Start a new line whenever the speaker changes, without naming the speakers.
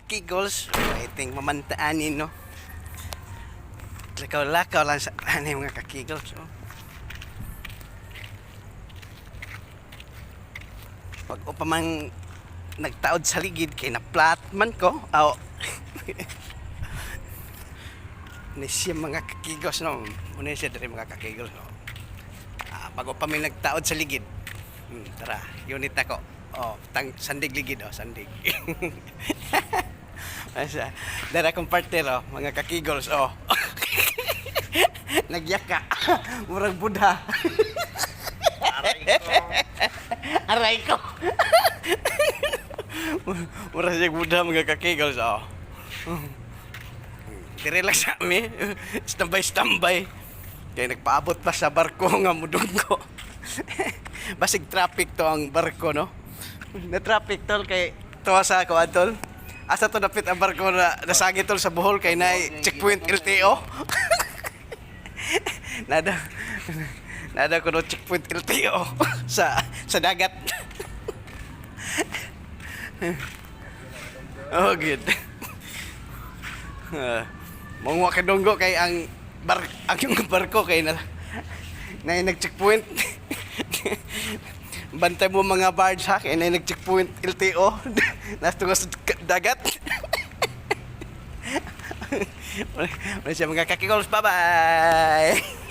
kakigols, waiting mamantaanin, no? Lakaw-lakaw lang sa ano mga kakigols, no? Pag upamang nagtaod sa ligid, kay na-flat man ko, aw. Siya mga kakigos, no? Muna siya dari mga kakigos, no? Pag upamang nagtaod sa ligid, tara, unit ako. Oh, sandig ligid, oh, sandig. Dara kong partner, oh, mga kakigols, oh. Nagyaka. Murag Buddha. Aray ko. Murag siya Buddha, mga kakigols, oh. Dire lang sa amin. Standby. Kaya nagpaabot pa sa barko nga mudong ko. Basig traffic to ang barko, no? Na traffic tol kay tuwa sa ako tol. Asa to napit ang barko na nasagi tol sa Bohol kay na checkpoint LTO. Nada ko no checkpoint LTO sa dagat. Oh good. Mongwa ka donggo kay ang barko kay na nag-checkpoint. Bantay mo mga barge ha, kaya na nag-checkpoint LTO. Nasa sa dagat. Wala siya mga kakigols. Bye-bye!